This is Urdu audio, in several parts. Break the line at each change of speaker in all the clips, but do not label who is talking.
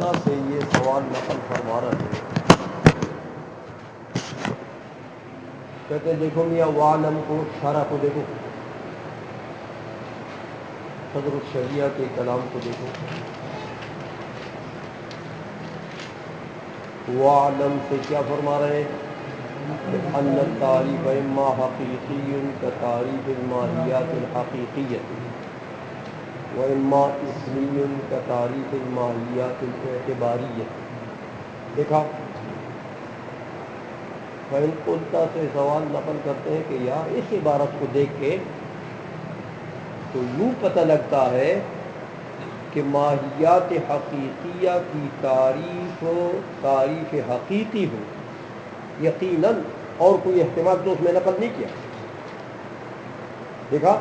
پلتا سے یہ سوال نقل فرما رہے ہیں. کہتے ہیں دیکھو میاں وعلم کو شرح کو دیکھو, صدر الشریعہ کے کلام کو دیکھو. وعلم سے کیا فرما رہے ہیں کہ ان التعریف اما حقیقی کتعریف الماہیات الحقیقیت واما اسمی کتعریف الماہیات الاعتباریت. دیکھا فَإِن قُلْتَ سے سوال نقل کرتے ہیں کہ یار اس عبارت کو دیکھ کے تو یوں پتہ لگتا ہے کہ ماہیات حقیقیہ کی تعریف تعریف حقیقی ہو یقیناً, اور کوئی احتمال تو اس میں نقل نہیں کیا. دیکھا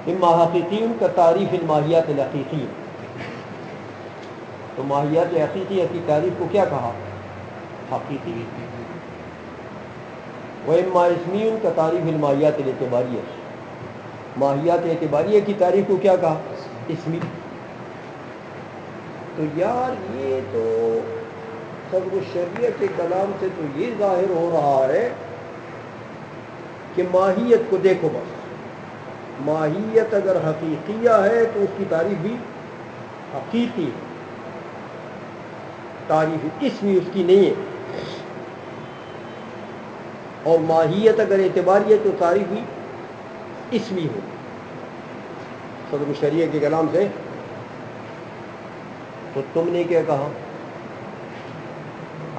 اما حقیقی کا تعریف الماہیات الحقیقی, تو ماہیات حقیقیہ کی تعریف کو کیا کہا حقیقی. واما اسمی کا تعریف الماہیات الاعتباریہ, ماہیات اعتباریہ کی تعریف کو کیا کہا اسمی. تو یار یہ تو صدر الشریعہ کے کلام سے تو یہ ظاہر ہو رہا ہے کہ ماہیت کو دیکھو بس, ماہیت اگر حقیقیہ ہے تو اس کی تعریف بھی حقیقی ہے, تعریف اسمی اس کی نہیں ہے. اور ماہیت اگر اعتباری ہے تو تعریف بھی اسمی ہو صدر الشریعہ کے کلام سے. تو تم نے کیا کہا,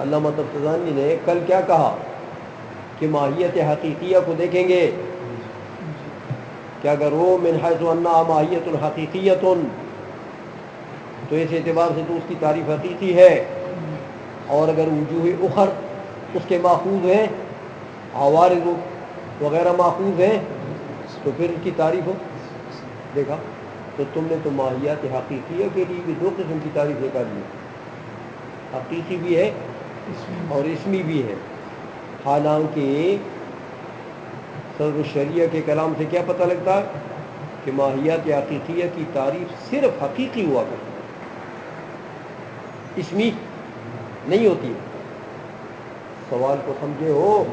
علامہ تفتزانی نے کل کیا کہا کہ ماہیت حقیقیہ کو دیکھیں گے کہ اگر وہ من حیث انہا ماہیت حقیقیت تو اس اعتبار سے تو اس کی تعریف حقیقی ہے, اور اگر وجوہ اخر اس کے ماخوذ ہیں, عوارض وغیرہ ماخوذ ہیں, تو پھر اس کی تعریف ہو. دیکھا تو تم نے تو ماہیات حقیقیہ کے لیے بھی دو قسم کی تعریف نکال لی, حقیقی بھی ہے اور اسمی بھی ہے. حالانکہ صدر الشریعہ کے کلام سے کیا پتہ لگتا ہے کہ ماہیات حقیقیہ کی تعریف صرف حقیقی ہوا کرتی, اسمی نہیں ہوتی ہے. سوال کو سمجھے ہو,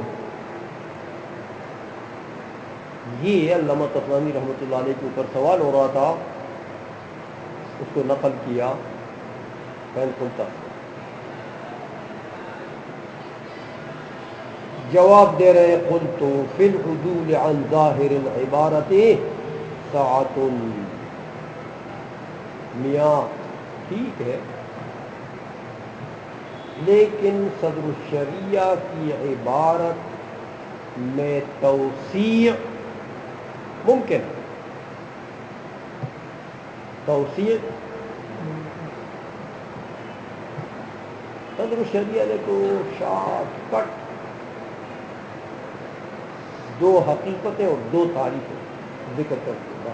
یہ علامہ تفتزانی رحمۃ اللہ علیہ کے اوپر سوال ہو رہا تھا, اس کو نقل کیا فین کلتا. جواب دے رہے قلت فی العدول عن ظاہر العبارت ساعۃ. میاں ٹھیک ہے, لیکن صدر الشریعہ کی عبارت میں توسیع ممکن ہے. توسیع صدر الشریعہ نے تو شارٹ کٹ دو حقیقتیں اور دو تعریفیں ذکر کر دیا.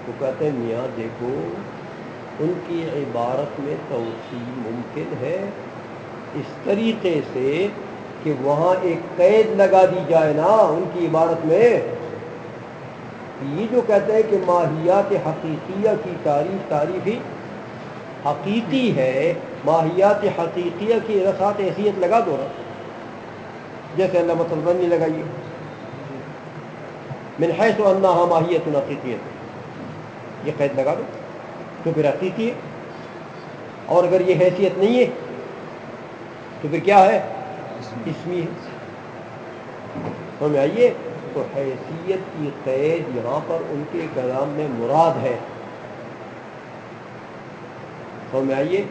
تو کہتے ہیں میاں دیکھو ان کی عبارت میں توسیع ممکن ہے اس طریقے سے کہ وہاں ایک قید لگا دی جائے نا ان کی عبارت میں. یہ جو کہتے ہیں کہ ماہیات حقیقیہ کی تعریف تعریفی حقیقی ہے, ماہیات حقیقیہ کی رسات حیثیت لگا دو نا, جیسے علامہ تفتزانی لگائیے من حیث انہا ماہیت حقیقیت, یہ قید لگا دو تو پھر حقیقی ہے. اور اگر یہ حیثیت نہیں ہے تو پھر کیا ہے, اسمی ہے. سمجھ آئیے, تو حیثیت کی قید یہاں پر ان کے کلام میں مراد ہے. سمجھ آئیے,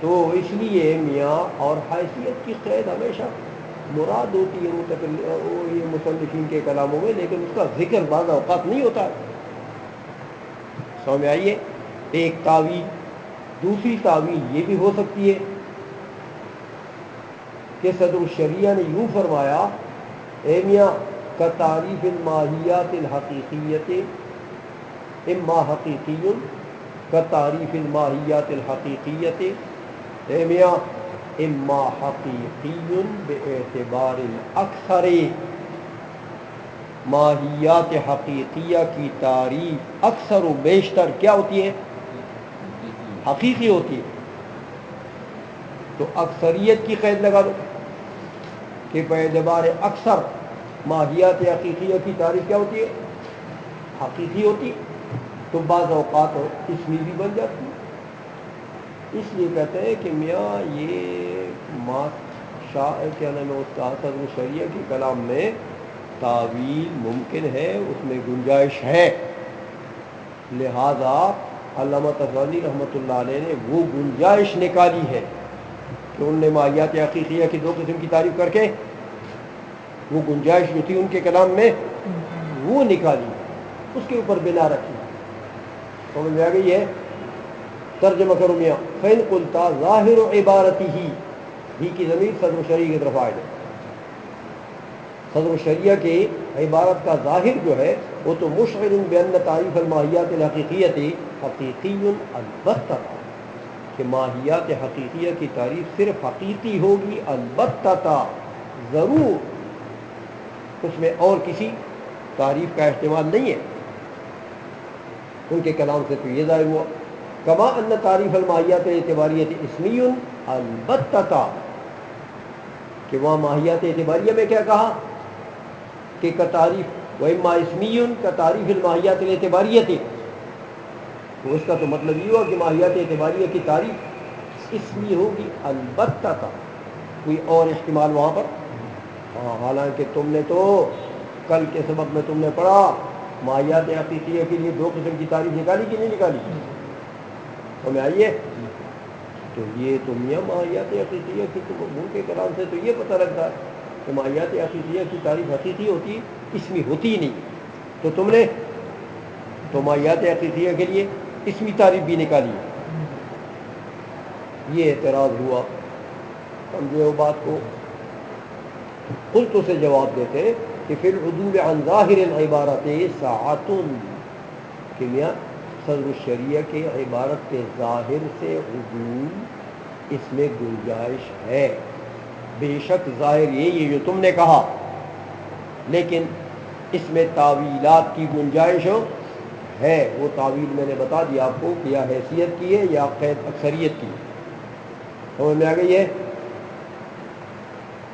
تو اس لیے میاں اور حیثیت کی قید ہمیشہ مراد ہوتی ہے یہ مصنفین کے کلاموں میں, لیکن اس کا ذکر بعض اوقات نہیں ہوتا. سمجھ آئیے, ایک تعویل. دوسری تعویل یہ بھی ہو سکتی ہے کہ صدر الشریعہ نے یوں فرمایا اے میاں کا تعریف الماہیات الحقیقیت اما حقیقی کا تعریف الماہیات الحقیقیت اے میاں اما حقیقی باعتبار الاکثر, ماہیات حقیقیہ کی تعریف اکثر و بیشتر کیا ہوتی ہے؟ حقیقی ہوتی ہے. تو اکثریت کی قید لگا دو کہ بے اعتبار اکثر ماہیات حقیقیہ کی تعریف کیا ہوتی ہے؟ حقیقی ہوتی. تو بعض اوقات اسمی بھی بن جاتی ہے. اس لیے کہتے ہیں کہ میاں یہ کیا نام ہے استاد صدر شریعہ کے کلام میں تعویل ممکن ہے، اس میں گنجائش ہے. لہذا علامہ تغانی رحمۃ اللہ علیہ نے وہ گنجائش نکالی ہے کہ انہوں نے ماہیات حقیقیہ کی 2 قسم کی تعریف کر کے وہ گنجائش جو تھی ان کے کلام میں وہ نکالی، اس کے اوپر بنا رکھی. سمجھ میں آ گئی ہے؟ ترجمہ کرو میاں. فین قلتا ظاہر و عبارتی ہی کی ضمیر صدر شریعہ کی طرف آئے گا. صدر شریعہ کی عبارت کا ظاہر جو ہے وہ تو مشعر بان تعریف الماہیات الحقیقیت حقیقی البتہ، کہ ماہیات حقیقیہ کی تعریف صرف حقیقی ہوگی، البتہ ضرور اس میں اور کسی تعریف کا احتمال نہیں ہے. ان کے کلام سے تو یہ ظاہر ہوا. کما ان تعریف الماہیات اعتباریت اسمی البتہ، کہ وہاں ماہیات اعتباریہ میں کیا کہا کہ کا تعریف وَإِمَّا اسْمِيٌّ کا تعریف الماہیات الاعتباریت، تو اس کا تو مطلب یہ ہوا کہ ماہیات اعتباریہ کی تعریف اسمی ہوگی البتہ. کوئی اور احتمال وہاں پر؟ حالانکہ تم نے تو کل کے سبق میں تم نے پڑھا ماہیات حقیقیہ کے لیے 2 قسم کی تعریف نکالی کہ نہیں نکالی؟ ہمیں آئیے. تو یہ تو میاں ماہیات حقیقیہ کی تو ان کے کلام سے تو یہ پتہ لگتا ہے کہ ماہیات حقیقیہ کی تعریف حقیقی ہوتی، اسمی ہوتی ہی نہیں. تو تم نے تو ماہیات حقیقیہ کے لیے اسمی تعریف بھی نکالی. یہ اعتراض ہوا. سمجھے وہ بات کو؟ قلت سے جواب دیتے کہ پھر عدول عن ظاہر العبارت ساعت، کہ میاں صدر الشریعہ کے عبارت کے ظاہر سے عدول اس میں گنجائش ہے. بے شک ظاہر یہ جو تم نے کہا، لیکن اس میں تعویلات کی گنجائش ہے. وہ تعویل میں نے بتا دیا آپ کو کہ یا حیثیت کی ہے یا قید اکثریت کی. سمجھ میں آ گئی ہے؟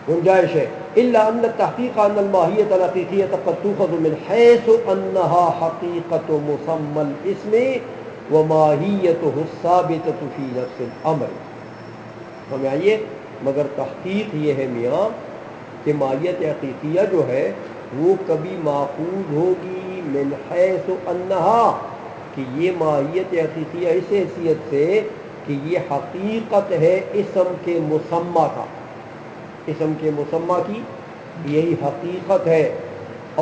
گنجائش ہے. الا ان التحقیق ان الماہیت الحقیقیۃ قد تؤخذ من حیث انها حقیقت مسمى الاسم وماہیتہ الثابتۃ فی نفس الامر. سمجھ آئیے؟ مگر تحقیق یہ ہے میاں کہ ماہیت حقیقیہ جو ہے وہ کبھی ماخوذ ہوگی من حیث انها، کہ یہ ماہیت حقیقیہ اس حیثیت سے کہ یہ حقیقت ہے اسم کے مسمى کا. اسم کے مسمى کی یہی حقیقت ہے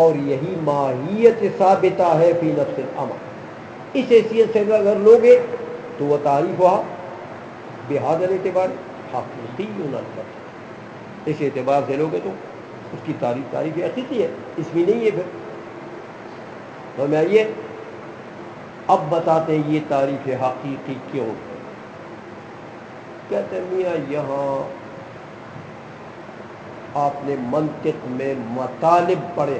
اور یہی ماہیت ثابتہ ہے فی نفس الامر. اس حیثیت سے اگر لوگے تو وہ تعریف ہوا بہذا الاعتبار حقیقی البتہ. اس اعتبار سے لوگے تو اس کی تعریف حقیقی ہے، اس میں نہیں ہے. پھر ہمیں آئیے اب بتاتے ہیں یہ تعریف حقیقی کیوں. کہتے ہیں میاں یہاں آپ نے منطق میں مطالب پڑھے.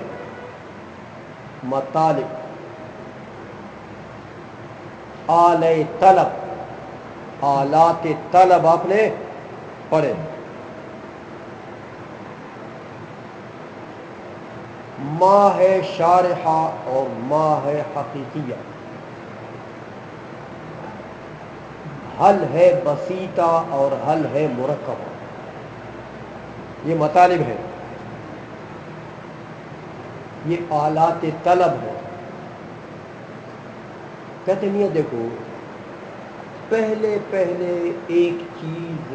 مطالب آلے طلب، آلات طلب آپ نے پڑھے. ما ہے شارحہ اور ما ہے حقیقیہ، حل ہے بسیطہ اور حل ہے مرکبہ. یہ مطالب ہے، یہ آلات طلب ہے. کہتے ہیں دیکھو پہلے ایک چیز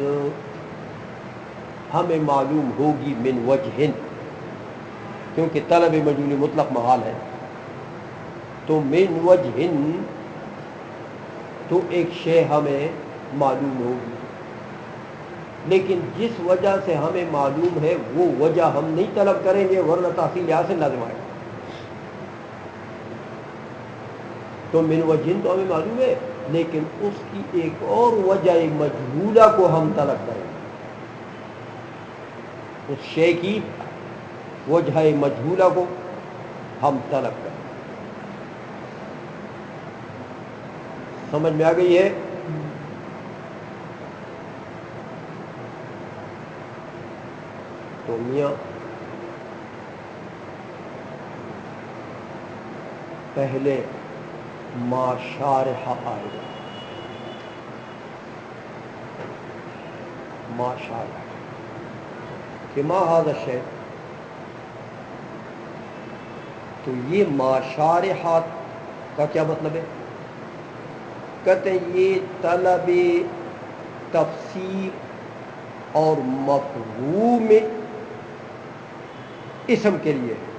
ہمیں معلوم ہوگی من وجہ، کیونکہ طلب مجہول مطلق محال ہے. تو من وجہ تو ایک شے ہمیں معلوم ہوگی، لیکن جس وجہ سے ہمیں معلوم ہے وہ وجہ ہم نہیں طلب کریں گے ورنہ تحصیل حاصل لازم آئے. تو من وجہ تو ہمیں معلوم ہے لیکن اس کی ایک اور وجہ مجہولہ کو ہم طلب کریں گے. اس شے کی وجہ مجہولہ کو ہم طلب کریں. سمجھ میں آ گئی ہے؟ تو میاں پہلے ما شارحہ آئے گا. ما شارحہ کہ ما ھذا الشیء، تو یہ ما شارحہ کا کیا مطلب ہے؟ کہتے ہیں یہ طلب تفسیر اور مفہوم اسم کے لیے ہے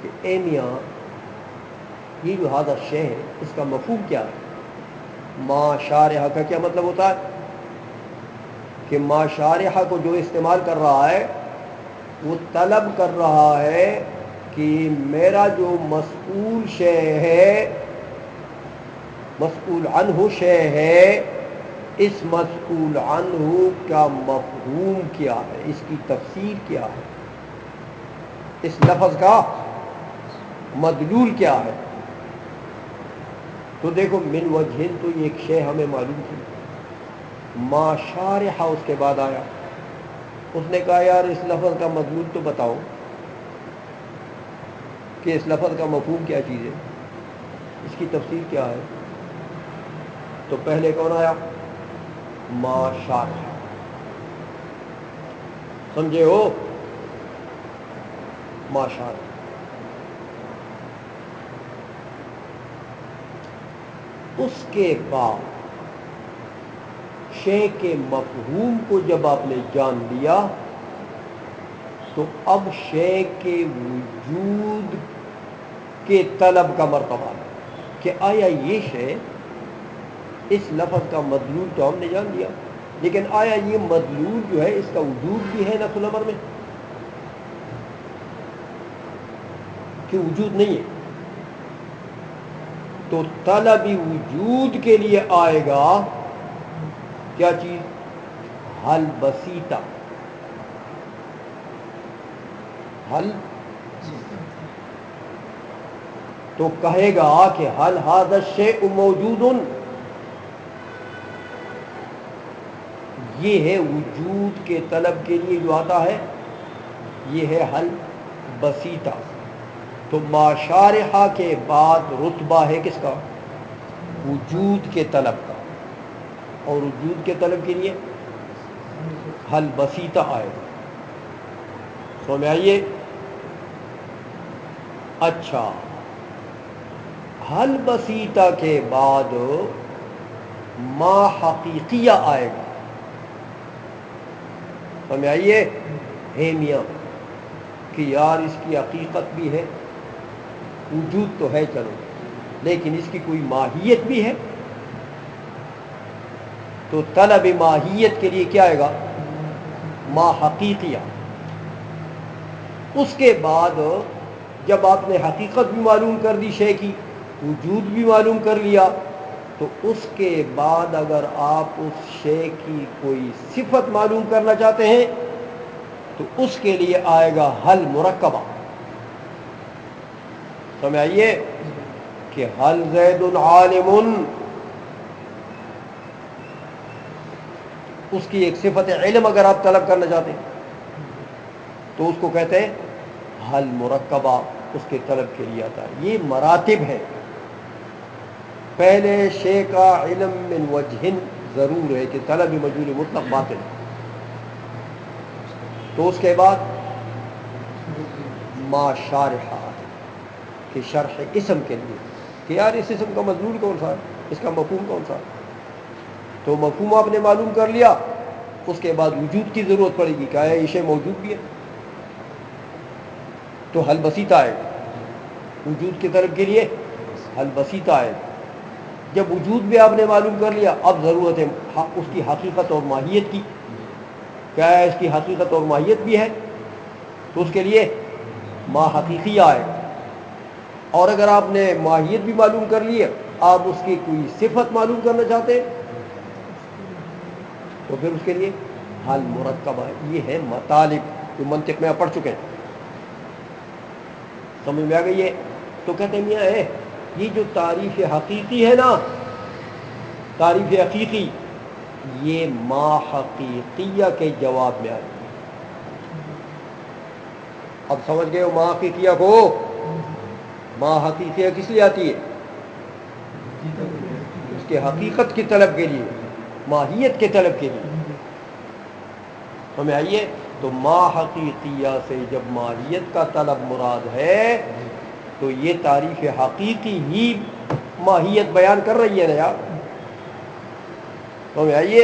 کہ اے میاں یہ جو ھذا الشیء ہے اس کا مفہوم کیا ہے؟ ما شارحہ کا کیا مطلب ہوتا ہے کہ ما شارحہ کو جو استعمال کر رہا ہے وہ طلب کر رہا ہے کہ میرا جو مسئول شے ہے، مسئول عنہ شے ہے، اس مسئول عنہ کا مفہوم کیا ہے، اس کی تفسیر کیا ہے، اس لفظ کا مدلول کیا ہے. تو دیکھو من وجہن تو یہ ایک شے ہمیں معلوم تھی. ما شارحہ اس کے بعد آیا، اس نے کہا یار اس لفظ کا مدلول تو بتاؤ کہ اس لفظ کا مفہوم کیا چیز ہے، اس کی تفسیر کیا ہے. تو پہلے کون آیا؟ ما شارحہ. سمجھے ہو؟ ما شارحہ. اس کے بعد شے کے مفہوم کو جب آپ نے جان لیا تو اب شے کے وجود کے طلب کا مرتبہ ہے کہ آیا یہ شے، اس لفظ کا مدلول تو ہم نے جان لیا، لیکن آیا یہ مدلول جو ہے اس کا وجود بھی ہے نفس الامر میں کہ وجود نہیں ہے. تو طلب وجود کے لیے آئے گا کیا چیز؟ حل بسیطہ. حل تو کہے گا کہ حل ھذا الشیء موجود، یہ ہے وجود کے طلب کے لیے جو آتا ہے، یہ ہے حل بسیطہ. تو ما شارحہ کے بعد رتبہ ہے کس کا؟ وجود کے طلب کا، اور وجود کے طلب کے لیے حل بسیطہ آئے گا. سمجھ میں آئیے؟ اچھا، حل بسیطہ کے بعد ما حقیقیہ آئے گا. سمجھ میں آئیے؟ ہے میاں کہ یار اس کی حقیقت بھی ہے، وجود تو ہے چلو، لیکن اس کی کوئی ماہیت بھی ہے. تو طلب ماہیت کے لیے کیا آئے گا؟ ما حقیقیہ. اس کے بعد جب آپ نے حقیقت بھی معلوم کر دی شے کی، وجود بھی معلوم کر لیا، تو اس کے بعد اگر آپ اس شے کی کوئی صفت معلوم کرنا چاہتے ہیں تو اس کے لیے آئے گا حل مرکبہ. سمجھ آئیے کہ حل زید عالم، اس کی ایک صفت علم اگر آپ طلب کرنا چاہتے ہیں تو اس کو کہتے ہیں حل مرکبہ، اس کے طلب کے لیے آتا ہے. یہ مراتب ہیں. پہلے شے کا علم من وجہن ضرور ہے کہ طلب مجہول مطلق باطل، تو اس کے بعد ما شارحہ کہ شرح اسم کے لیے کہ یار اس اسم کا مدلول کون سا ہے، اس کا مفہوم کون سا ہے. تو مفہوم آپ نے معلوم کر لیا، اس کے بعد وجود کی ضرورت پڑے گی کہ آیا یہ شے موجود بھی ہے. تو حل بسیطہ آئے گا وجود کی طرف کے لیے، حل بسیطہ آئے گا. جب وجود بھی آپ نے معلوم کر لیا، اب ضرورت ہے اس کی حقیقت اور ماہیت کی. کیا ہے اس کی حقیقت اور ماہیت بھی ہے، تو اس کے لیے ما حقیقیہ آئے گا. اور اگر آپ نے ماہیت بھی معلوم کر لی ہے، آپ اس کی کوئی صفت معلوم کرنا چاہتے ہیں تو پھر اس کے لیے حل مرکبہ ہے. یہ ہے مطالب جو منطق میں آپ پڑھ چکے ہیں. سمجھ میں آ گئی ہے؟ تو کہتے ہیں میاں یہ جو تعریف حقیقی ہے نا، تعریف حقیقی، یہ ما حقیقیہ کے جواب میں آئی۔ اب سمجھ گئے ہو ما حقیقیہ کو؟ ما حقیقیہ کس لیے آتی ہے؟ اس کے حقیقت کی طلب کے لیے، ماہیت کے طلب کے لیے۔ ہمیں آئیے، تو ما حقیقیہ سے جب ماہیت کا طلب مراد ہے تو یہ تعریف حقیقی ہی ماہیت بیان کر رہی ہے نا یار۔ ہمیں آئیے،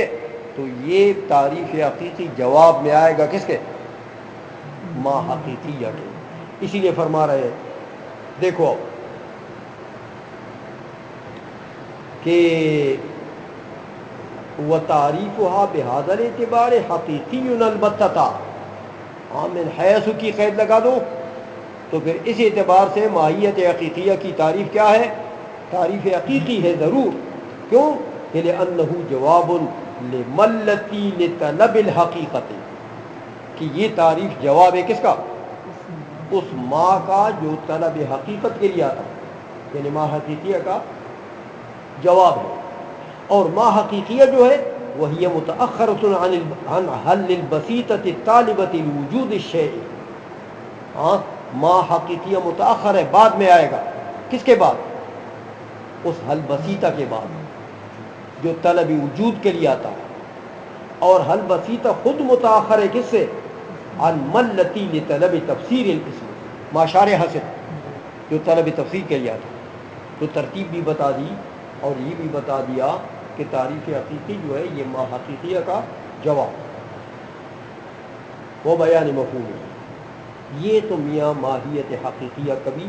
تو یہ تعریف حقیقی جواب میں آئے گا کس کے؟ ما حقیقیہ کے۔ اسی لیے فرما رہے ہیں، دیکھو کہ وَتَعْرِيفُهَا بِهَذَا الْاعْتِبَارِ حَقِيقِيٌّ الْبَتَّةَ، من حیث کی قید لگا دو تو پھر اس اعتبار سے ماہیت حقیقیہ کی تعریف کیا ہے؟ تعریف حقیقی ہے ضرور۔ کیوں؟ کہ لِأَنَّهُ جَوَابٌ لِمَلَّتِي لِطَلَبِ الْحَقِيقَةِ، کہ یہ تعریف جواب ہے کس کا؟ اس ما کا جو طلب حقیقت کے لیے آتا، یعنی ما حقیقیہ کا جواب ہے۔ اور ما حقیقیہ جو ہے وہی متأخرۃ عن حل البسیطۃ الطالبۃ لوجود الشیء۔ ہاں، ما حقیقیہ متأخر ہے، بعد میں آئے گا۔ کس کے بعد؟ اس حل بسیطہ کے بعد جو طلب وجود کے لیے آتا ہے۔ اور حل بسیطہ خود متأخر ہے کس سے؟ عن ملتی لطلب تفسیر الاسم، ما شارح سے، جو طلب تفسیر کے لیے آتا ہے۔ تو ترتیب بھی بتا دی اور یہ بھی بتا دیا کہ تعریف حقیقی جو ہے یہ ما حقیقیہ کا جواب وہ بیان مفہوم ہے۔ یہ تو میاں ماہیت حقیقیہ کبھی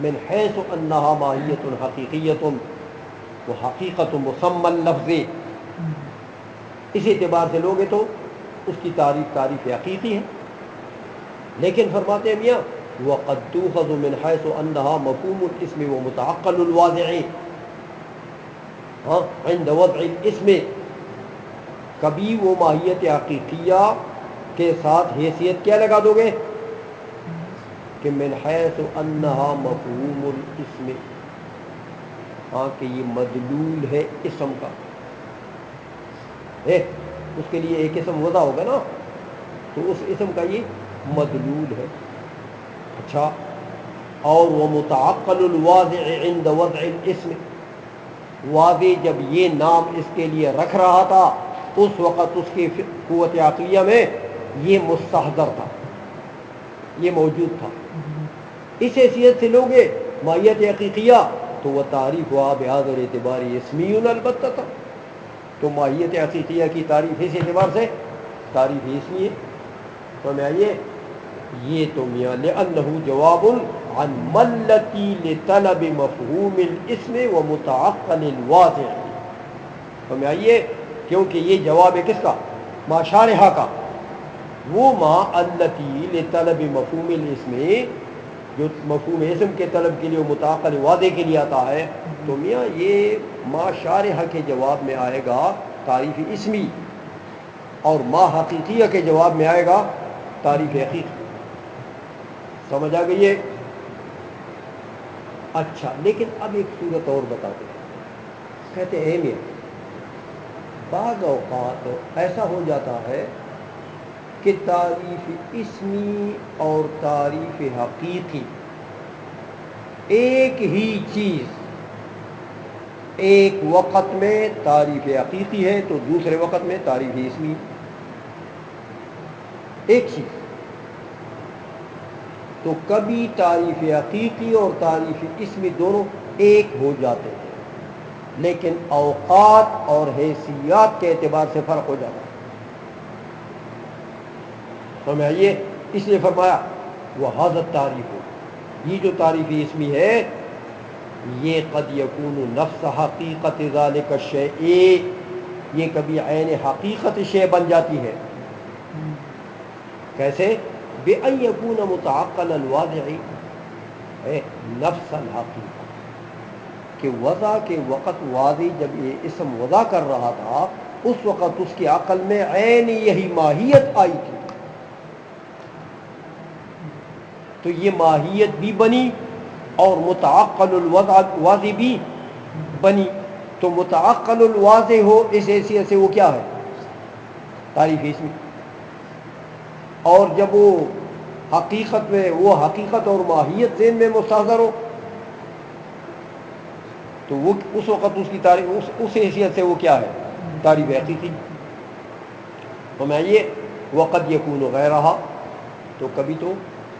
من حیث انہا ماہیت حقیقیت و حقیقت مسمى اللفظ، اس اعتبار سے لوگے تو اس کی تعریف حقیقی ہے، لیکن فرماتے ہیں میاں وقد تؤخذ من حیث انہا مفہوم الاسم و متعقل الواضع عند وضع الاسم، کبھی وہ ماہیت حقیقیہ کے ساتھ حیثیت کیا لگا دو گے کہ من حیث انہا مفہوم الاسم، کہ یہ مدلول ہے اسم کا، اس کے لیے ایک اسم وضع ہوگا نا، تو اس اسم کا یہ مدلول ہے۔ اچھا، اور وہ متعقل الواضع عند وضع الاسم، واضح جب یہ نام اس کے لیے رکھ رہا تھا اس وقت اس کی قوت عقلیہ میں یہ مستحضر تھا، یہ موجود تھا۔ اس حیثیت سے لوگے ماہیت حقیقیہ تو وہ تعریف ہوا بہذا اعتبار اسمی البتہ تھا، تو ماہیت حقیقیہ کی تعریف اس اعتبار سے تعریف اسمی ہے۔ تو میں آئیے، یہ تو میاں لأنہ جواب عن ملتی لطلب مفہوم الاسم و متعقل الواضع، تو میں آئیے کیونکہ یہ جواب ہے کس کا؟ ما شارحہ کا، وہ ما التی لطلب مفہوم الاسم، جو مفہوم اسم کے طلب کے لیے متعقل واضح کے لیے آتا ہے، تو میاں یہ ما شارحہ کے جواب میں آئے گا تعریف اسمی، اور ما حقیقیہ کے جواب میں آئے گا تعریف حقیقی۔ سمجھ آ گئی ہے؟ اچھا، لیکن اب ایک صورت اور بتا دیں، کہتے ہیں میاں بعض اوقات ایسا ہو جاتا ہے کہ تعریف اسمی اور تعریف حقیقی ایک ہی چیز ایک وقت میں تعریف حقیقی ہے تو دوسرے وقت میں تعریف اسمی، ایک چیز تو کبھی تعریف حقیقی اور تعریف اسمی دونوں ایک ہو جاتے ہیں، لیکن اوقات اور حیثیات کے اعتبار سے فرق ہو جاتا ہے۔ سمجھائیے، اس لیے فرمایا وَهَذَا التعریف، یہ جو تعریف اسمی ہے یہ قد یکون نفس حقیقت ذالک الشیء، یہ کبھی عین حقیقت شے بن جاتی ہے۔ کیسے؟ بِأَن یکون متعقل الواضع نفس الحقیقہ، کہ وضع کے وقت واضح جب یہ اسم وضع کر رہا تھا اس وقت اس کی عقل میں عین یہی ماہیت آئی تھی، تو تو یہ ماہیت بھی بنی اور متعقل الواضح بھی بنی. تو متعقل الواضح ہو اس حیثیت سے وہ کیا ہے؟ تعریف اسمی. اور جب وہ حقیقت میں وہ حقیقت اور ماہیت ذہن میں مستحضر ہو تو وہ اس وقت اس کی تعریف اس حیثیت سے وہ کیا ہے؟ تعریف حقیقی. تو میں یہ وقد یکون غیرہا، تو کبھی تو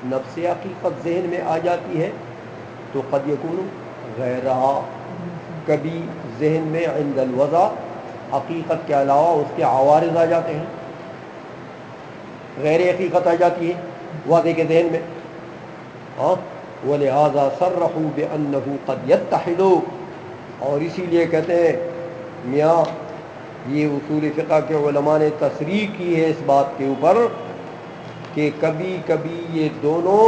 نفس حقیقت ذہن میں آ جاتی ہے تو قد یکون غیرہا، کبھی ذہن میں عند الوضع حقیقت کے علاوہ اس کے عوارض آ جاتے ہیں، غیر حقیقت آ جاتی ہے واضح کے ذہن میں. وَلِهَذَا صَرَّحُوا بِأَنَّهُ قَدْ يَتَّحِدُ، اور اسی لیے کہتے ہیں میاں یہ اصول فقہ کے علماء نے تصریح کی ہے اس بات کے اوپر کہ کبھی کبھی یہ دونوں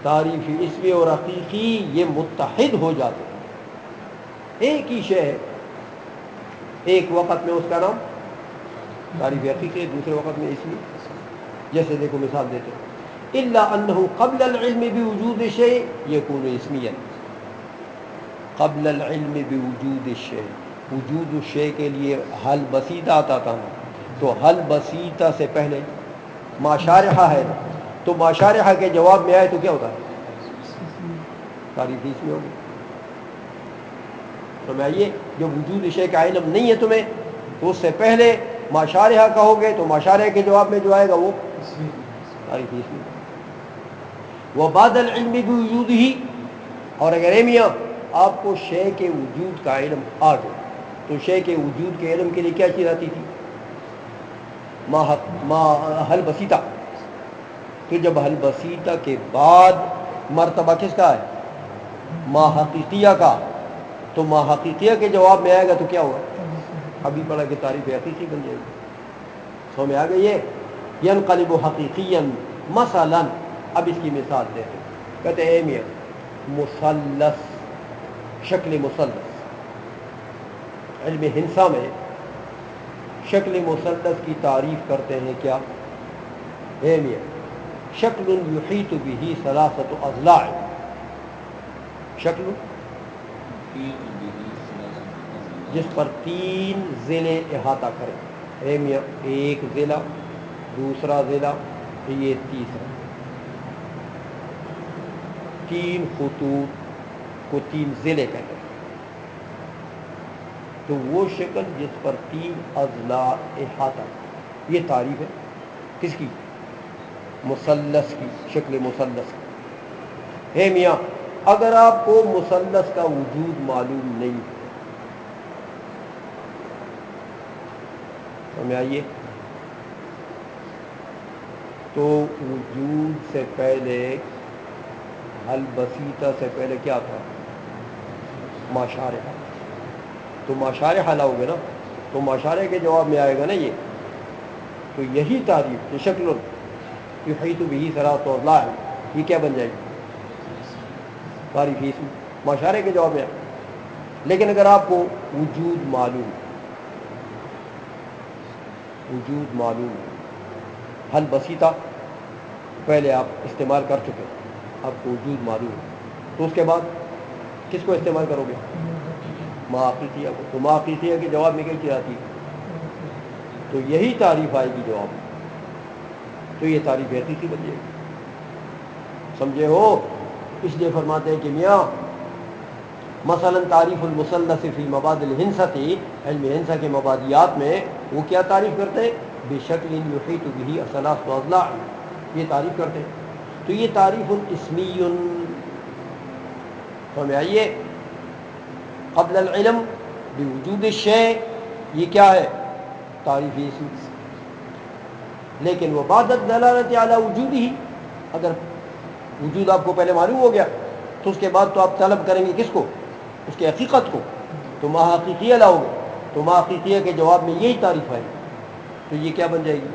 تعریف اسمی اور حقیقی یہ متحد ہو جاتے ہیں، ایک ہی شے ہے، ایک وقت میں اس کا نام تعریف حقیقی، دوسرے وقت میں اسمی. جیسے دیکھو مثال دیتے ہیں الا انه قبل العلم بوجود الشيء يكون اسميا. قبل العلم بوجود الشيء، وجود الشيء کے لیے حل بسیطہ آتا تھا، تو حل بسیطہ سے پہلے ماشارحہ ہے، تو ماشارحہ کے جواب میں آئے تو کیا ہوتا ہے؟ تعریف اسمی ہوگی. تو میں یہ جو وجود شے کا علم نہیں ہے تمہیں تو اس سے پہلے ماشارحہ کہو گے تو ماشارحہ کے جواب میں جو آئے گا وہ تعریف اسمی. وبعد العلم بوجودہ، اور اگر اے میاں آپ کو شے کے وجود کا علم آ گیا تو شے کے وجود کے علم کے لیے کیا چیز آتی تھی؟ ما حل بسیطہ. تو جب حل بسیطہ کے بعد مرتبہ کس کا ہے؟ ما حقیقیہ کا. تو ما حقیقیہ کے جواب میں آئے گا تو کیا ہوگا؟ ابھی پڑھا کہ تعریف حقیقی بن جائے گی. سو میں آگے یہ ینقلب حقیقیا مثلا. اب اس کی مثال دیتے ہیں، کہتے ہیں میاں مثلث، شکل مثلث، علم ہندسہ میں شکل مثلث کی تعریف کرتے ہیں کیا؟ اے میاں شکل یحیط به ثلاثۃ اضلاع، شکل جس پر 3 ضلع احاطہ کریں. اے میاں ایک ضلع، دوسرا ضلع، یہ تیسرا. 3 خطوط کو 3 ضلع کہتے ہیں. تو وہ شکل جس پر 3 اضلاع احاطہ، یہ تعریف ہے کس کی؟ مثلث کی، شکل مثلث کی. ہے میاں اگر آپ کو مثلث کا وجود معلوم نہیں ہمیں آئیے تو وجود سے پہلے حل بسیطہ سے پہلے کیا تھا؟ ماشارحہ. تو ماشارحہ لاؤ گے نا تو ماشارحہ کے جواب میں آئے گا نا یہ. تو یہی تعریف یہ شکل یحیط به ثلاثۃ اضلاع، یہ کیا بن جائے گی؟ تعریف اسمی. ماشارحہ کے جواب میں. لیکن اگر آپ کو وجود معلوم حل بسیطہ پہلے آپ استعمال کر چکے، آپ کو وجود معلوم تو اس کے بعد کس کو استعمال کرو گے؟ ما حقیقیہ کو. تو ما حقیقیہ کے جواب میں کیا چیز آتی ہے؟ تو یہی تعریف آئے گی جواب میں. تو یہ تعریف حقیقی بن جائے گی. سمجھے ہو؟ اس لیے فرماتے ہیں کہ میاں مثلا تعریف المثلث فی مبادئ الہندسۃ، علم ہندسہ کے مبادیات میں وہ کیا تعریف کرتے ہیں؟ بشکل یحیط به ثلاثۃ اضلاع، یہ تعریف کرتے ہیں. تو یہ تعریف اسمی. ہمیں آئیے قبل العلم بوجود الشیء، یہ کیا ہے؟ تعریف اسمی. لیکن وہ بعد الدلالۃ علی وجودہ، اگر وجود آپ کو پہلے معلوم ہو گیا تو اس کے بعد تو آپ طلب کریں گے کس کو؟ اس کی حقیقت کو. تو ما حقیقیہ لاؤ گے تو ما حقیقیہ کے جواب میں یہی تعریف آئے گی. تو یہ کیا بن جائے گی؟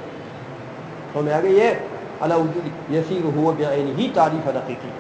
تو ہمیں آگے یہ علی وجود یسیر ہوا بعینہ تعریف حقیقی.